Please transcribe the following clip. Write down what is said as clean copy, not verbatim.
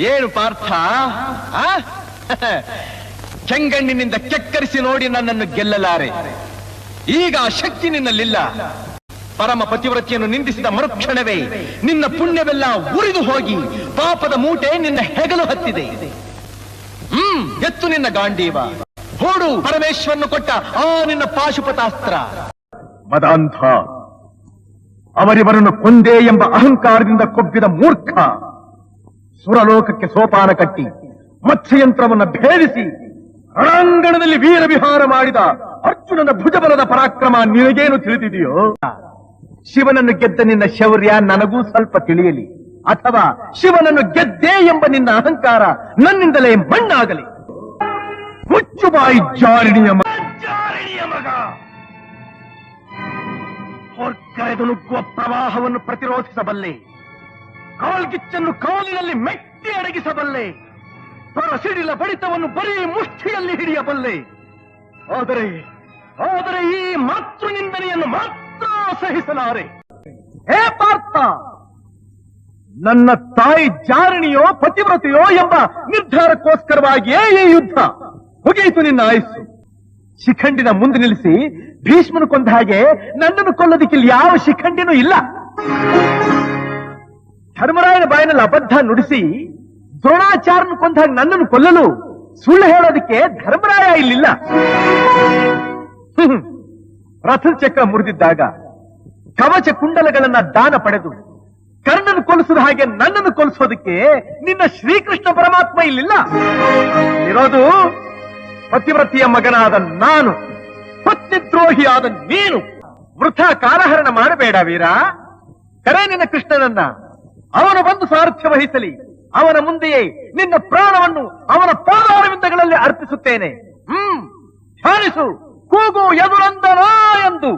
ಏನು ಪಾರ್ಥ, ಕೆಂಗಣ್ಣಿನಿಂದ ಕೆಕ್ಕರಿಸಿ ನೋಡಿ ನನ್ನನ್ನು ಗೆಲ್ಲಲಾರೆ. ಈಗ ಆ ಶಕ್ತಿ ನಿನ್ನಲ್ಲಿಲ್ಲ. ಪರಮ ಪತಿವ್ರತಿಯನ್ನು ನಿಂದಿಸಿದ ಮರುಕ್ಷಣವೇ ನಿನ್ನ ಪುಣ್ಯವೆಲ್ಲ ಉರಿದು ಹೋಗಿ ಪಾಪದ ಮೂಟೆ ನಿನ್ನ ಹೆಗಲು ಹತ್ತಿದೆ. ಎತ್ತು ನಿನ್ನ ಗಾಂಡೀವ, ಹೂಡು ಪರಮೇಶ್ವರನು ಕೊಟ್ಟ ಆ ನಿನ್ನ ಪಾಶುಪತಾಸ್ತ್ರ. ಮದಾಂಧ, ಅವರಿವರನ್ನು ಕೊಂದೆ ಎಂಬ ಅಹಂಕಾರದಿಂದ ಕೊಬ್ಬಿದ ಮೂರ್ಖ, ಸುರಲೋಕಕ್ಕೆ ಸೋಪಾನ ಕಟ್ಟಿ ಮತ್ಸ್ಯಯಂತ್ರವನ್ನು ಭೇದಿಸಿ ರಣಾಂಗಣದಲ್ಲಿ ವೀರ ವಿಹಾರ ಮಾಡಿದ ಅರ್ಜುನನ ಭುಜಬಲದ ಪರಾಕ್ರಮ ನಿನಗೇನು ತಿಳಿದಿದೆಯೋ? ಶಿವನನ್ನು ಗೆದ್ದ ನಿನ್ನ ಶೌರ್ಯ ನನಗೂ ಸ್ವಲ್ಪ ತಿಳಿಯಲಿ, ಅಥವಾ ಶಿವನನ್ನು ಗೆದ್ದೆ ಎಂಬ ನಿನ್ನ ಅಹಂಕಾರ ನನ್ನಿಂದಲೇ ಮಣ್ಣಾಗಲಿ. ಮುಚ್ಚುಬಾಯಿ ಜಾರಿಣಿಯ ಮಗ. ಹೊರ್ಕರೆದು ನುಗ್ಗುವ ಪ್ರವಾಹವನ್ನು ಪ್ರತಿರೋಧಿಸಬಲ್ಲೆ, ಕಾಲ್ಗಿಚ್ಚನ್ನು ಕಾಲಿನಲ್ಲಿ ಮೆಟ್ಟಿ ಅಡಗಿಸಬಲ್ಲೆ, ಸಿಡಿಲ ಬಡಿತವನ್ನು ಬರೀ ಮುಷ್ಟಿಯಲ್ಲಿ ಹಿಡಿಯಬಲ್ಲೆ. ಆದರೆ ಈ ಮಾತೃ ನಿಂದನೆಯನ್ನು ಮಾತ್ರ ಸಹಿಸಲಾರೆ. ಹೇ ಪಾರ್ಥ, ನನ್ನ ತಾಯಿ ಜಾರಣಿಯೋ ಪತಿವ್ರತೆಯೋ ಎಂಬ ನಿರ್ಧಾರಕ್ಕೋಸ್ಕರವಾಗಿಯೇ ಈ ಯುದ್ಧ. ಮುಗಿಯಿತು ನಿನ್ನ ಆಯುಸ್ಸು. ಶಿಖಂಡಿನ ಮುಂದೆ ನಿಲ್ಲಿಸಿ ಭೀಷ್ಮನು ಕೊಂದ ಹಾಗೆ ನನ್ನನ್ನು ಕೊಲ್ಲೋದಿಕ್ಕಿಲ್ಲಿ ಯಾವ ಶಿಖಂಡಿನೂ ಇಲ್ಲ. ಧರ್ಮರಾಯನ ಬಾಯಿನಲ್ಲಿ ಅಬದ್ಧ ನುಡಿಸಿ ದ್ರೋಣಾಚಾರ್ಯನು ಕೊಂದ ಹಾಗೆ ನನ್ನನ್ನು ಕೊಲ್ಲಲು ಸುಳ್ಳು ಹೇಳೋದಕ್ಕೆ ಧರ್ಮರಾಯ ಇಲ್ಲಿಲ್ಲ. ರಥದ ಚಕ್ರ ಮುರಿದಿದ್ದಾಗ ಕವಚ ಕುಂಡಲಗಳನ್ನ ದಾನ ಪಡೆದು ಕರ್ಣನು ಕೊಲಿಸಿದ ಹಾಗೆ ನನ್ನನ್ನು ಕೊಲಿಸೋದಕ್ಕೆ ನಿನ್ನ ಶ್ರೀಕೃಷ್ಣ ಪರಮಾತ್ಮ ಇಲ್ಲಿಲ್ಲ. ಇರೋದು ಪತಿವ್ರತಿಯ ಮಗನಾದ ನಾನು, ಪತ್ನಿದ್ರೋಹಿಯಾದ ನೀನು. ವೃಥಾ ಕಾಲಹರಣ ಮಾಡಬೇಡ ವೀರ. ಕರೆ ನಿನ್ನ ಕೃಷ್ಣನನ್ನ, ಅವನು ಬಂದು ಸಾರಥ್ಯ ವಹಿಸಲಿ. ಅವನ ಮುಂದೆಯೇ ನಿನ್ನ ಪ್ರಾಣವನ್ನು ಅವನ ಪಾದಾರವಿಂದಗಳಲ್ಲಿ ಅರ್ಪಿಸುತ್ತೇನೆ. ಧ್ಯಾನಿಸು, ಕೂಗು ಎದುರಂದನ ಎಂದು.